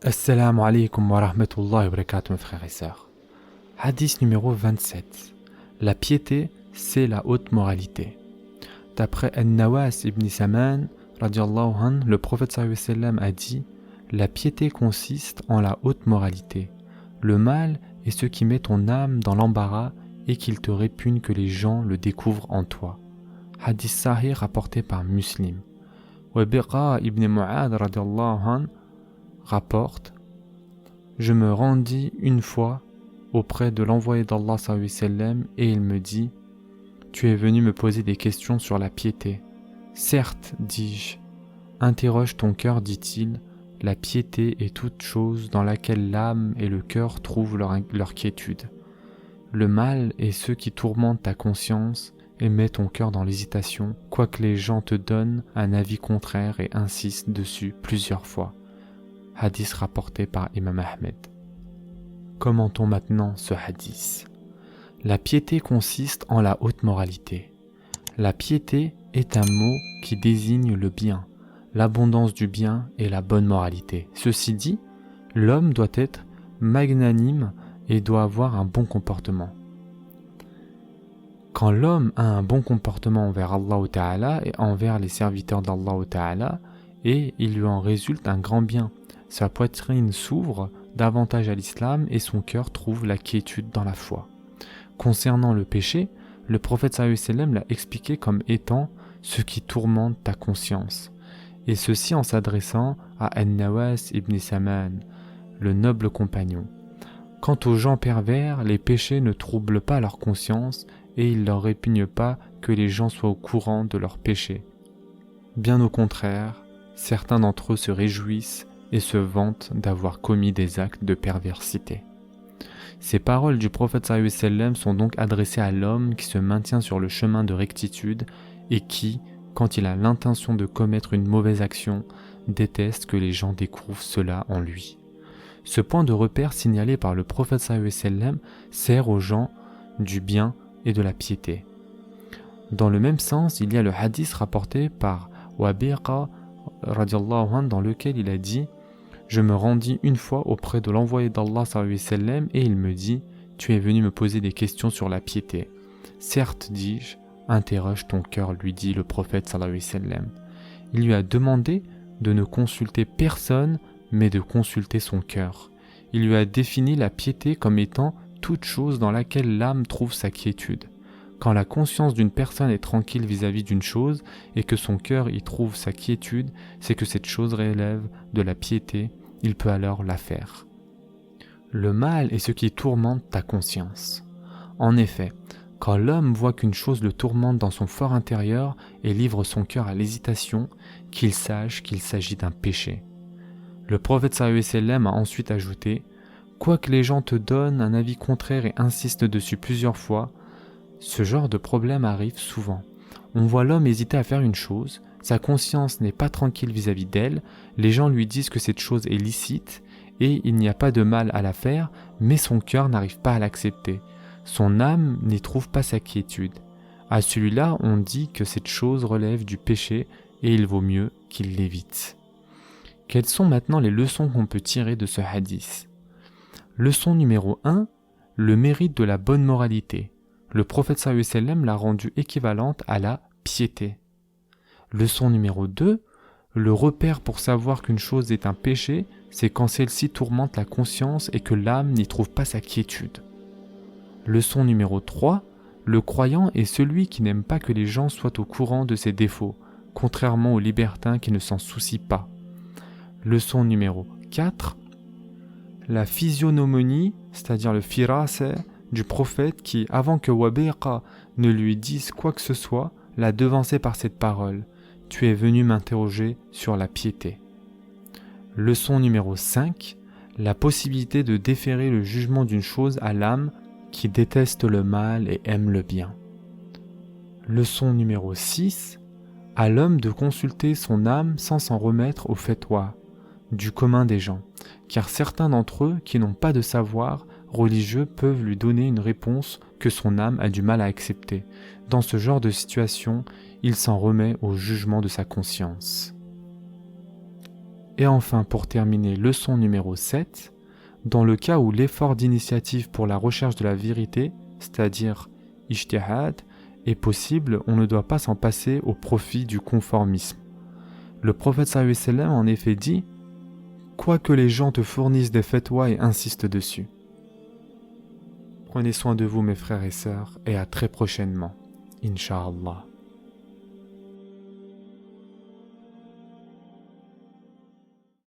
Assalamu alaikum wa rahmatullahi wa barakatuh, mes frères et sœurs. Hadith numéro 27. La piété, c'est la haute moralité. D'après An-Nawas ibn Saman, radiallahu anh, le prophète sallallahu alayhi wa sallam a dit: la piété consiste en la haute moralité. Le mal est ce qui met ton âme dans l'embarras et qu'il te répugne que les gens le découvrent en toi. Hadith sahih rapporté par Muslim. Wabiqa ibn Mu'ad radiallahu anh rapporte: je me rendis une fois auprès de l'envoyé d'Allah sallallahu alayhi wa sallam et il me dit: tu es venu me poser des questions sur la piété. Certes, dis-je. Interroge ton cœur, dit-il. La piété est toute chose dans laquelle l'âme et le cœur trouvent leur quiétude. Le mal est ce qui tourmente ta conscience et met ton cœur dans l'hésitation, quoique les gens te donnent un avis contraire et insistent dessus plusieurs fois. Hadith rapporté par Imam Ahmed. Commentons maintenant ce hadith. La piété consiste en la haute moralité. La piété est un mot qui désigne le bien, l'abondance du bien et la bonne moralité. Ceci dit, l'homme doit être magnanime et doit avoir un bon comportement. Quand l'homme a un bon comportement envers Allah Ta'ala et envers les serviteurs d'Allah Ta'ala, et il lui en résulte un grand bien, sa poitrine s'ouvre davantage à l'islam et son cœur trouve la quiétude dans la foi. Concernant le péché, le prophète sallallahu alayhi wa sallam l'a expliqué comme étant ce qui tourmente ta conscience, et ceci en s'adressant à An-Nawas ibn Saman, le noble compagnon. Quant aux gens pervers, les péchés ne troublent pas leur conscience et il ne leur répugne pas que les gens soient au courant de leurs péchés. Bien au contraire, certains d'entre eux se réjouissent et se vantent d'avoir commis des actes de perversité. Ces paroles du prophète sallallahu alayhi wa sallam sont donc adressées à l'homme qui se maintient sur le chemin de rectitude et qui, quand il a l'intention de commettre une mauvaise action, déteste que les gens découvrent cela en lui. Ce point de repère signalé par le prophète sallallahu alayhi wa sallam sert aux gens du bien et de la piété. Dans le même sens, il y a le hadith rapporté par Wabiqa radiallahu anh, dans lequel il a dit: je me rendis une fois auprès de l'envoyé d'Allah sallallahu alayhi wa sallam et il me dit: tu es venu me poser des questions sur la piété. Certes, dis-je. Interroge ton cœur, lui dit le prophète sallallahu alayhi wa sallam. Il lui a demandé de ne consulter personne mais de consulter son cœur. Il lui a défini la piété comme étant toute chose dans laquelle l'âme trouve sa quiétude. Quand la conscience d'une personne est tranquille vis-à-vis d'une chose et que son cœur y trouve sa quiétude, c'est que cette chose relève de la piété, il peut alors la faire. Le mal est ce qui tourmente ta conscience. En effet, quand l'homme voit qu'une chose le tourmente dans son fort intérieur et livre son cœur à l'hésitation, qu'il sache qu'il s'agit d'un péché. Le prophète sallallahu alayhi wa sallam a ensuite ajouté: quoique les gens te donnent un avis contraire et insistent dessus plusieurs fois, ce genre de problème arrive souvent. On voit l'homme hésiter à faire une chose, sa conscience n'est pas tranquille vis-à-vis d'elle, les gens lui disent que cette chose est licite et il n'y a pas de mal à la faire, mais son cœur n'arrive pas à l'accepter. Son âme n'y trouve pas sa quiétude. À celui-là, on dit que cette chose relève du péché et il vaut mieux qu'il l'évite. Quelles sont maintenant les leçons qu'on peut tirer de ce hadith? Leçon numéro 1, le mérite de la bonne moralité. Le prophète sallallahu alayhi wa sallam l'a rendue équivalente à la piété. Leçon numéro 2, le repère pour savoir qu'une chose est un péché, c'est quand celle-ci tourmente la conscience et que l'âme n'y trouve pas sa quiétude. Leçon numéro 3, le croyant est celui qui n'aime pas que les gens soient au courant de ses défauts, contrairement aux libertins qui ne s'en soucient pas. Leçon numéro 4, la physionomonie, c'est-à-dire le firasa du prophète qui, avant que Wabiqa ne lui dise quoi que ce soit, l'a devancé par cette parole: tu es venu m'interroger sur la piété. Leçon numéro 5, la possibilité de déférer le jugement d'une chose à l'âme qui déteste le mal et aime le bien. Leçon numéro 6, à l'homme de consulter son âme sans s'en remettre au fatwa du commun des gens, car certains d'entre eux qui n'ont pas de savoir religieux peuvent lui donner une réponse que son âme a du mal à accepter. Dans ce genre de situation, il s'en remet au jugement de sa conscience. Et enfin, pour terminer, leçon numéro 7, dans le cas où l'effort d'initiative pour la recherche de la vérité, c'est-à-dire ijtihad, est possible, on ne doit pas s'en passer au profit du conformisme. Le prophète sallallahu alayhi wa sallam en effet dit « Quoique les gens te fournissent des fatwas et insistent dessus ». Prenez soin de vous mes frères et sœurs et à très prochainement, Inch'Allah.